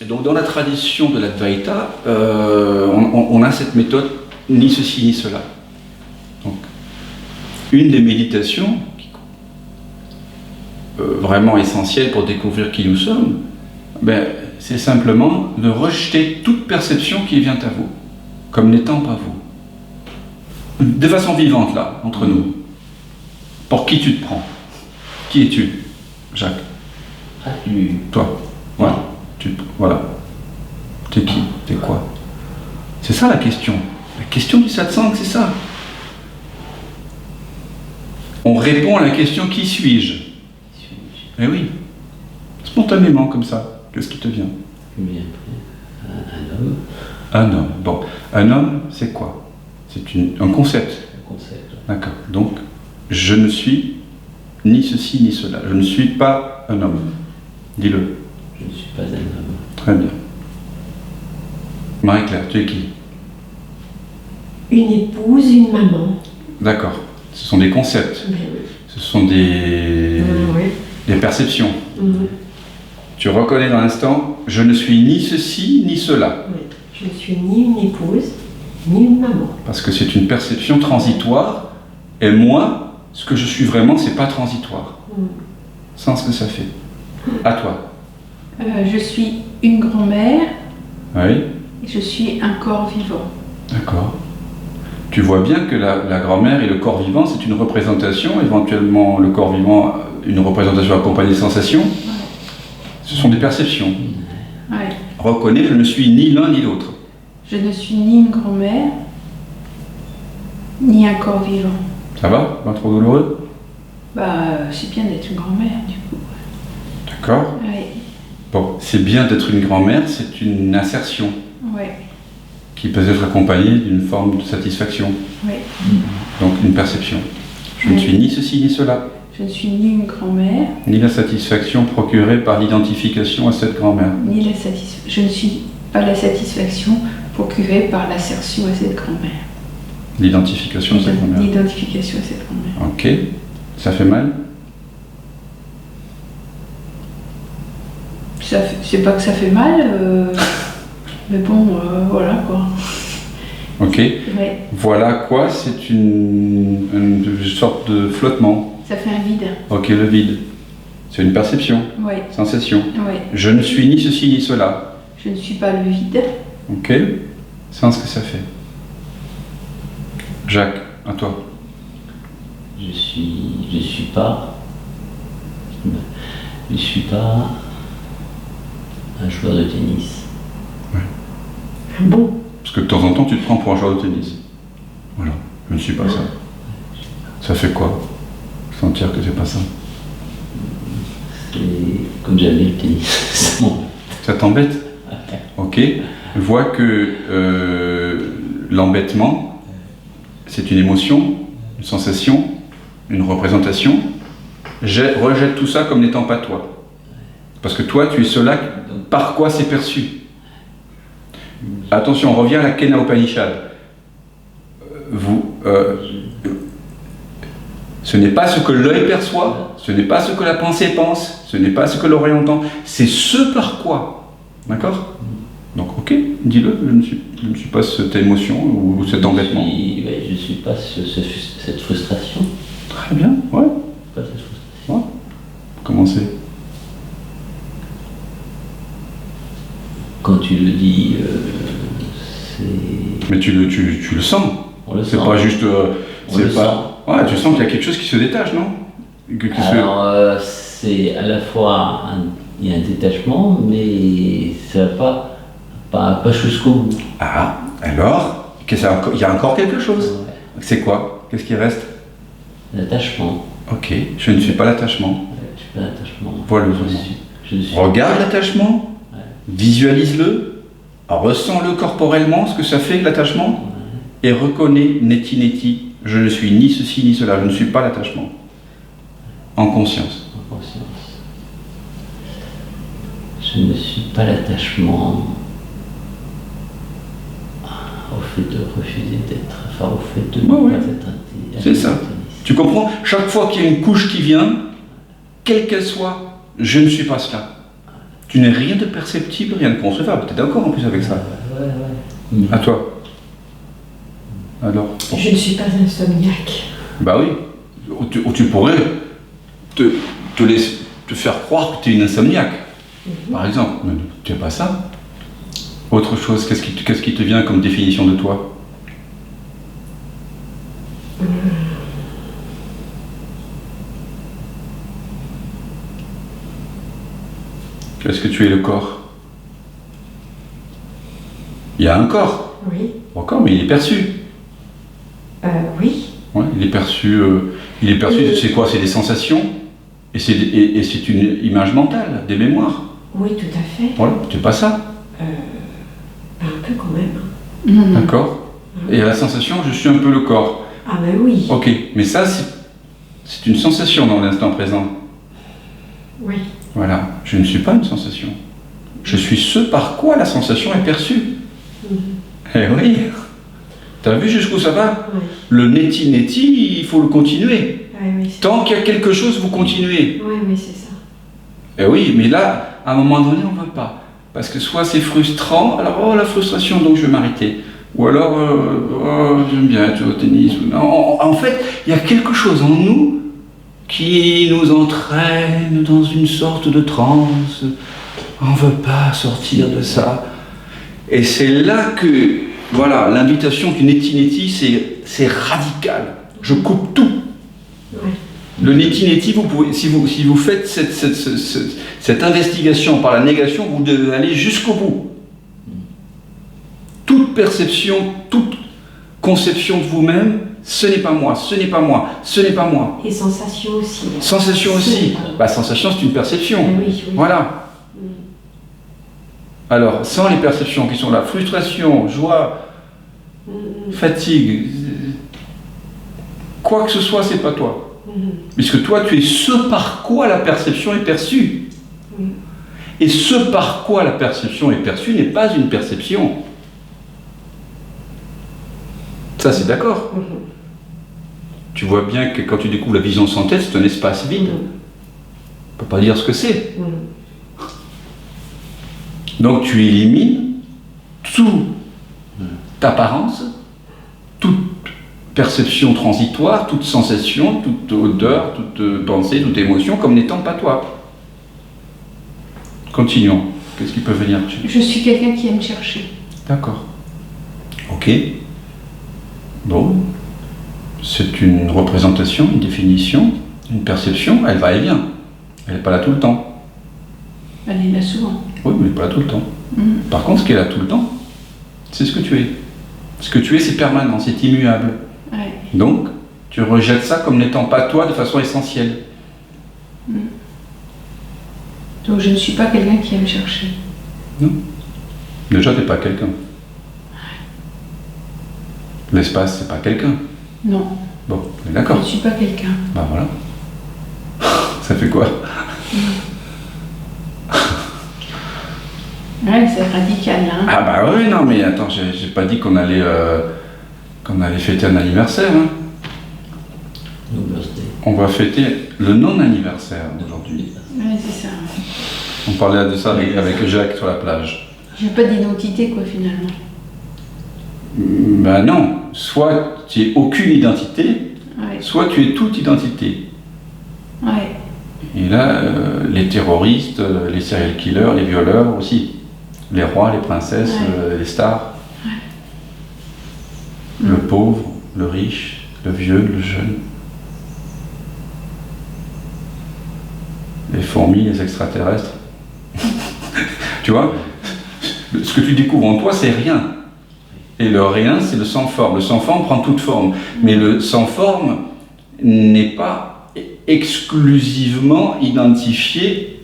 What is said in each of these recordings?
Et donc dans la tradition de l'Advaita, on a cette méthode ni ceci ni cela. Donc, une des méditations vraiment essentielles pour découvrir qui nous sommes, c'est simplement de rejeter toute perception qui vient à vous, comme n'étant pas vous. De façon vivante là, entre nous. Pour qui tu te prends? Qui es-tu, Jacques? Toi. Ouais. Voilà. T'es qui? T'es quoi? C'est ça la question. La question du satsang, c'est ça. On répond à la question qui suis-je? Eh oui. Spontanément, comme ça. Qu'est-ce qui te vient? Un homme. Un homme. Bon. Un homme, c'est quoi? C'est un concept. Un concept. D'accord. Donc, je ne suis ni ceci ni cela. Je ne suis pas un homme. Dis-le. Je ne suis pas un homme. Très bien. Marie-Claire, tu es qui? Une épouse, une maman. D'accord. Ce sont des concepts. Oui. Ce sont des perceptions. Tu reconnais dans l'instant, je ne suis ni ceci ni cela. Oui. Je ne suis ni une épouse, ni une maman. Parce que c'est une perception transitoire, et moi, ce que je suis vraiment, c'est pas transitoire. Sans ce que ça fait. À toi. Je suis une grand-mère. Oui. Et je suis un corps vivant. D'accord. Tu vois bien que la grand-mère et le corps vivant, c'est une représentation, éventuellement le corps vivant, une représentation accompagnée de sensations. Ce sont des perceptions. Ouais. Reconnais, je ne suis ni l'un ni l'autre. Je ne suis ni une grand-mère, ni un corps vivant. Ça va? Pas trop douloureux? C'est bien d'être une grand-mère, du coup. D'accord. Ouais. Bon, c'est bien d'être une grand-mère, c'est une assertion Ouais. qui peut être accompagnée d'une forme de satisfaction. Ouais. Donc une perception. Je ne suis ni ceci ni cela. Je ne suis ni une grand-mère, Ni la satisfaction procurée par l'identification à cette grand-mère. ni la satisfaction. Je ne suis pas la satisfaction procurée par l'assertion à cette grand-mère. L'identification à cette grand-mère. L'identification à cette grand-mère. Ok. Ça fait mal? C'est pas que ça fait mal, mais bon, voilà quoi. Ok. Ouais. Voilà quoi, c'est une sorte de flottement. Ça fait un vide. Ok, le vide. C'est une perception, Ouais. sensation. Ouais. Je ne suis ni ceci ni cela. Je ne suis pas le vide. Ok. Sans ce que ça fait. Jacques, à toi. Je suis pas un joueur de tennis. Bon. Parce que de temps en temps, tu te prends pour un joueur de tennis. Voilà. Je ne suis pas ça. Ça fait quoi? Sentir que c'est pas ça. C'est comme jamais le tennis. Ça t'embête? Ok. Vois que l'embêtement, c'est une émotion, une sensation, une représentation. Rejette tout ça comme n'étant pas toi. Parce que toi, tu es cela par quoi c'est perçu. Attention, on revient à la Kena Upanishad. Ce n'est pas ce que l'œil perçoit, ce n'est pas ce que la pensée pense, ce n'est pas ce que l'oreille entend, c'est ce par quoi. D'accord? Donc, ok, dis-le, je ne suis pas cette émotion ou cet embêtement. Je ne suis pas cette frustration. Très bien, ouais. Pas cette frustration. Ouais. Comment c'est? Quand tu le dis, c'est... Mais tu le sens. On le C'est sent. pas juste. On le sent. Ouais, tu sens qu'il y a quelque chose qui se détache, non? Alors, c'est à la fois il y a un détachement, mais ça va pas jusqu'au bout. Ah, alors, il y a encore quelque chose. Ouais. C'est quoi? Qu'est-ce qui reste? L'attachement. Ok, je ne suis pas l'attachement. Ouais, je suis pas l'attachement. Voilà le Je suis. Regarde l'attachement, Ouais. visualise-le, ressens-le corporellement, ce que ça fait l'attachement, et reconnais neti, je ne suis ni ceci ni cela, je ne suis pas l'attachement. En conscience. En conscience. Je ne suis pas l'attachement au fait de refuser d'être, enfin au fait de ne Ouais, pas ouais. être C'est ça. Tu comprends? Chaque fois qu'il y a une couche qui vient, quelle qu'elle soit, je ne suis pas cela. Tu n'es rien de perceptible, rien de concevable. Tu es d'accord en plus avec ça? Ouais. À toi? Alors? Je ne suis pas insomniaque. Bah oui. Ou tu pourrais te faire croire que tu es une insomniaque, par exemple. Mais tu n'es pas ça. Autre chose, qu'est-ce qui te vient comme définition de toi? Est-ce que tu es le corps? Il y a un corps. Oui. Encore, mais il est perçu. Oui. Ouais, il est perçu. C'est quoi? C'est des sensations et c'est une image mentale, des mémoires. Oui, tout à fait. Voilà, c'est pas ça. Un peu quand même. D'accord. Et à la sensation, je suis un peu le corps. Ah ben oui. Ok, mais ça, c'est une sensation dans l'instant présent. Oui. Voilà, je ne suis pas une sensation. Je suis ce par quoi la sensation est perçue. Eh oui. T'as vu jusqu'où ça va? Oui. Le neti-neti, il faut le continuer. Oui, Tant qu'il y a quelque chose, vous continuez. oui, c'est ça. Eh oui, mais là, à un moment donné, on ne veut pas. Parce que soit c'est frustrant, alors oh la frustration, donc je vais m'arrêter. Ou alors, oh, j'aime bien être au tennis. En fait, il y a quelque chose en nous qui nous entraîne dans une sorte de transe. On ne veut pas sortir de ça. Et c'est là que, voilà, l'invitation du neti-neti, c'est radical. Je coupe tout. Oui. Le neti-neti, vous pouvez, si vous faites cette investigation par la négation, vous devez aller jusqu'au bout. Toute perception, toute conception de vous-même, ce n'est pas moi, ce n'est pas moi, ce n'est pas moi. Et sensation aussi. Sensation aussi. Bah, sensation, c'est une perception. Oui, oui. Voilà. Alors, sans les perceptions qui sont là, frustration, joie, fatigue, quoi que ce soit, c'est pas toi. Puisque toi, tu es ce par quoi la perception est perçue. Et ce par quoi la perception est perçue n'est pas une perception. Ça, c'est d'accord. Tu vois bien que quand tu découvres la vision sans tête, c'est un espace vide. On ne peut pas dire ce que c'est. Donc tu élimines toute apparence, toute perception transitoire, toute sensation, toute odeur, toute pensée, toute émotion comme n'étant pas toi. Continuons. Qu'est-ce qui peut venir? Je suis quelqu'un qui aime chercher. D'accord. Ok. Bon. C'est une représentation, une définition, une perception, elle va et vient. Elle n'est pas là tout le temps. Elle est là souvent. Oui, mais pas là tout le temps. Par contre, ce qui est là tout le temps, c'est ce que tu es. Ce que tu es, c'est permanent, c'est immuable. Ouais. Donc, tu rejettes ça comme n'étant pas toi de façon essentielle. Donc je ne suis pas quelqu'un qui aime chercher. Non. Déjà, tu n'es pas quelqu'un. L'espace, c'est pas quelqu'un. Non. Bon, on est Je d'accord. ne suis pas quelqu'un. Bah voilà. Ça fait quoi? Ouais, c'est radical, hein. Ah bah oui, non mais attends, j'ai pas dit qu'on allait fêter un anniversaire. Hein. No birthday. On va fêter le non-anniversaire aujourd'hui. Ouais, c'est ça. On parlait de ça avec Jacques sur la plage. J'ai pas d'identité, quoi, finalement. Ben non, soit tu es aucune identité, Ouais. soit tu es toute identité. Ouais. Et là, les terroristes, les serial killers, les violeurs aussi. Les rois, les princesses, les stars. Le pauvre, le riche, le vieux, le jeune. Les fourmis, les extraterrestres. Tu vois, ce que tu découvres en toi, c'est rien. Et le rien, c'est le sans forme. Le sans forme prend toute forme. Mais le sans forme n'est pas exclusivement identifié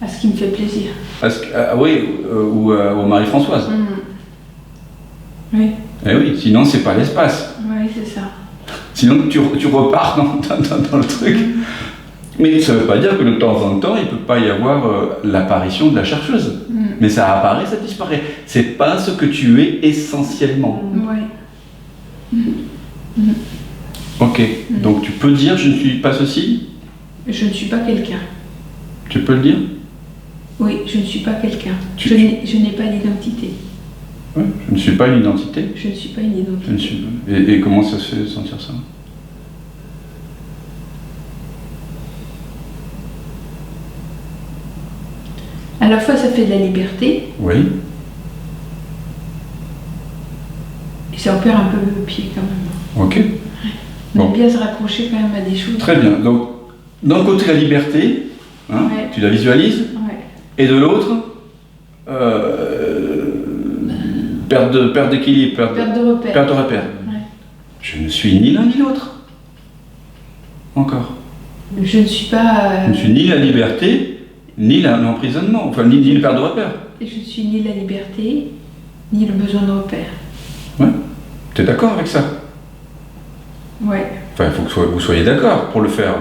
À ce qui me fait plaisir. au Marie-Françoise. Oui. Eh oui, sinon c'est pas l'espace. Oui, c'est ça. Sinon tu repars dans le truc. Mais ça ne veut pas dire que de temps en temps, il ne peut pas y avoir l'apparition de la chercheuse. Mais ça apparaît, ça disparaît. C'est pas ce que tu es essentiellement. Ouais. Ok, donc tu peux dire je ne suis pas ceci? Je ne suis pas quelqu'un. Tu peux le dire? Oui, je ne suis pas quelqu'un. Tu- Je n'ai pas d'identité. Ouais, je ne suis pas une identité. Je ne suis pas une identité. Je ne suis pas. Et comment ça se fait de sentir ça? À la fois, ça fait de la liberté, Oui. et ça opère un peu le pied quand même. Ok. On Bon. aime bien se raccrocher quand même à des choses. Très bien. Donc, d'un côté, la liberté, hein, Ouais. tu la visualises, Ouais. et de l'autre, perte d'équilibre, Perte de repère. perte de repère. Ouais. Je ne suis ni l'un ni l'autre. Encore. Je ne suis pas. Je ne suis ni la liberté, ni l'emprisonnement, enfin, ni le perte de repère. Je ne suis ni la liberté, ni le besoin de repère. Tu es d'accord avec ça? Ouais. Enfin, il faut que vous soyez d'accord pour le faire.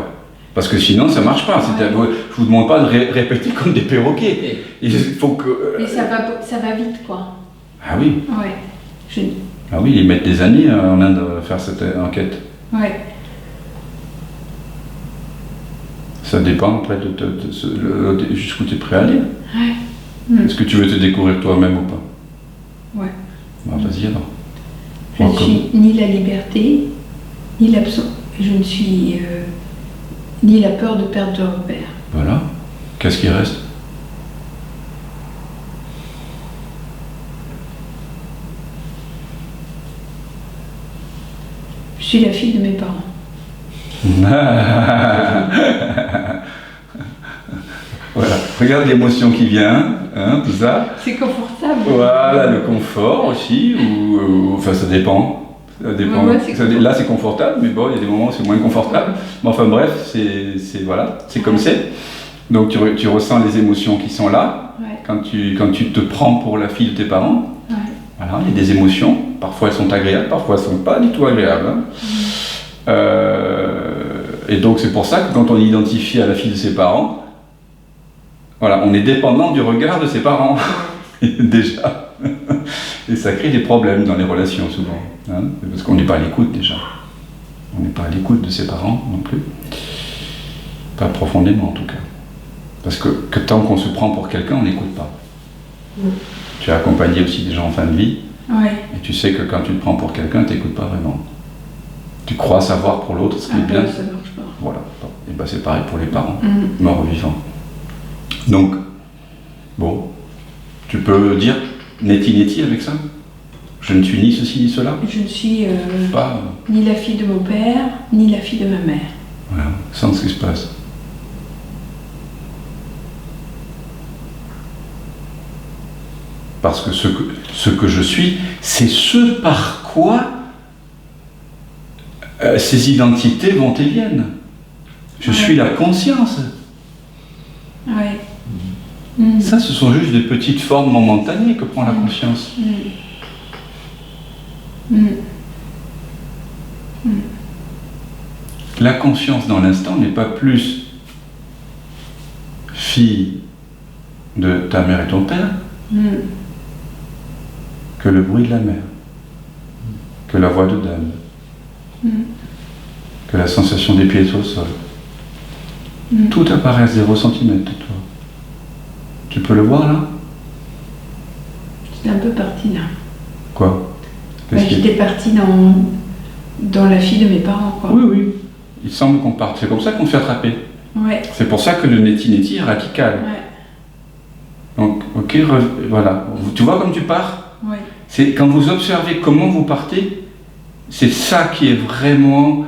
Parce que sinon, ça ne marche pas. Je ne vous demande pas de répéter comme des perroquets. Il faut que... Mais ça va vite, quoi. Ah oui, Ouais. ah oui, ils mettent des années en Inde à faire cette enquête. Ouais. Ça dépend après jusqu'où tu es prêt à aller. Ouais. Est-ce que tu veux te découvrir toi-même ou pas? Ouais. Bah, vas-y alors. Je ne suis ni la liberté, ni l'absence. Je ne suis ni la peur de perdre de repère. Voilà. Qu'est-ce qui reste? Je suis la fille de mes parents. Voilà. Regarde l'émotion qui vient, hein, tout ça. C'est confortable. Voilà, le confort aussi, enfin ça dépend. Ça dépend. Ouais, c'est Là c'est confortable, mais bon, il y a des moments où c'est moins confortable. Mais enfin bref, c'est voilà, c'est comme c'est. Donc tu ressens les émotions qui sont là. Ouais. Quand tu te prends pour la fille de tes parents, Ouais. voilà, il y a des émotions. Parfois elles sont agréables, parfois elles ne sont pas du tout agréables. Hein. Et donc c'est pour ça que quand on identifie à la fille de ses parents, voilà, on est dépendant du regard de ses parents, déjà. Et ça crée des problèmes dans les relations souvent. Hein, parce qu'on n'est pas à l'écoute déjà. On n'est pas à l'écoute de ses parents non plus. Pas profondément en tout cas. Parce que tant qu'on se prend pour quelqu'un, on n'écoute pas. Tu as accompagné aussi des gens en fin de vie, Ouais. et tu sais que quand tu te prends pour quelqu'un, tu n'écoutes pas vraiment. Tu crois savoir pour l'autre ce qui est bien. Ça marche pas. Voilà. Et ben c'est pareil pour les parents, Mm. morts ou vivants. Donc, bon, tu peux dire neti avec ça? Je ne suis ni ceci ni cela? Je ne suis Pas. ni la fille de mon père, ni la fille de ma mère. Voilà, sens ce qui se passe. Parce que ce que je suis, c'est ce par quoi ces identités vont et viennent. Je suis la conscience. Ouais. Mm. Ça, ce sont juste des petites formes momentanées que prend la conscience. Mm. Mm. La conscience dans l'instant n'est pas plus fille de ta mère et ton père Mm. que le bruit de la mer, que la voix de dame, Mm. que la sensation des pieds au sol. Mm. Tout apparaît à 0 cm de toi. Tu peux le voir là? J'étais un peu partie là. Quoi? Qu'est-ce qui est- J'étais partie dans la fille de mes parents, quoi. Oui, oui. Il semble qu'on parte. C'est comme ça qu'on se fait attraper. Ouais. C'est pour ça que le neti est radical. Ouais. Donc, ok, voilà. Tu vois comme tu pars? Ouais. C'est quand vous observez comment vous partez, c'est ça qui est vraiment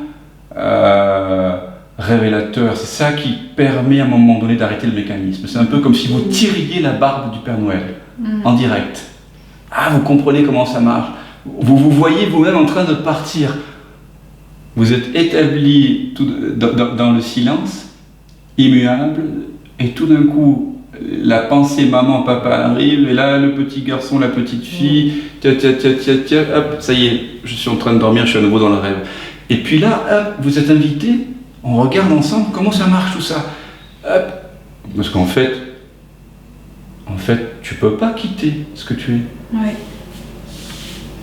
révélateur. C'est ça qui permet à un moment donné d'arrêter le mécanisme. C'est un peu comme si vous tiriez la barbe du Père Noël en direct. Ah, vous comprenez comment ça marche. Vous vous voyez vous-même en train de partir. Vous êtes établi dans le silence, immuable, et tout d'un coup, la pensée maman, papa arrive, et là, le petit garçon, la petite fille, tiens, hop, ça y est, je suis en train de dormir, je suis à nouveau dans le rêve. Et puis là, hop, vous êtes invités, on regarde ensemble comment ça marche tout ça. Hop, parce qu'en fait, tu peux pas quitter ce que tu es. Ouais.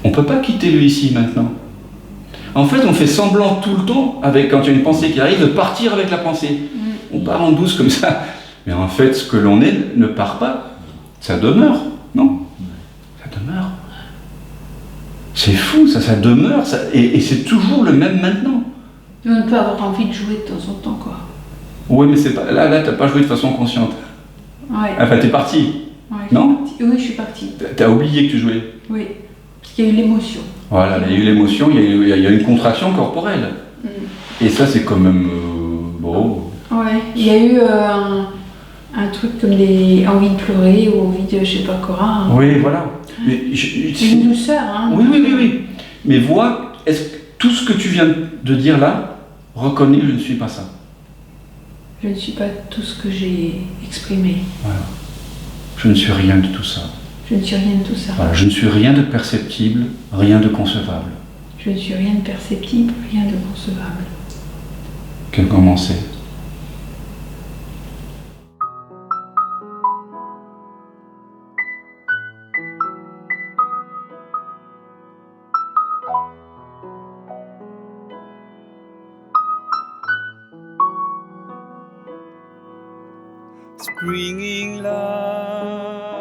On peut pas quitter le ici maintenant. En fait, on fait semblant tout le temps, quand il y a une pensée qui arrive, de partir avec la pensée. On part en douce comme ça. Mais en fait, ce que l'on est ne part pas, ça demeure, non? Ça demeure. C'est fou, ça demeure, et c'est toujours le même maintenant. On peut avoir envie de jouer de temps en temps, quoi. Oui, mais c'est pas, là, t'as pas joué de façon consciente. Ouais. Enfin, t'es parti. Ouais, Non? Oui, je suis partie. T'as oublié que tu jouais. Oui, parce qu'il y a eu l'émotion. Voilà, il y a eu l'émotion, il y a une contraction corporelle. Et ça, c'est quand même beau. Ouais, il y a eu un truc comme des envies de pleurer ou envie de je sais pas quoi. Hein. Oui, voilà. Mais Une douceur, hein. Oui. Mais vois, est-ce que tout ce que tu viens de dire là, reconnais, je ne suis pas ça. Je ne suis pas tout ce que j'ai exprimé. Voilà. Je ne suis rien de tout ça. Je ne suis rien de tout ça. Voilà, je ne suis rien de perceptible, rien de concevable. Je ne suis rien de perceptible, rien de concevable. Quel moment c'est? Springing lights,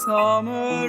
summer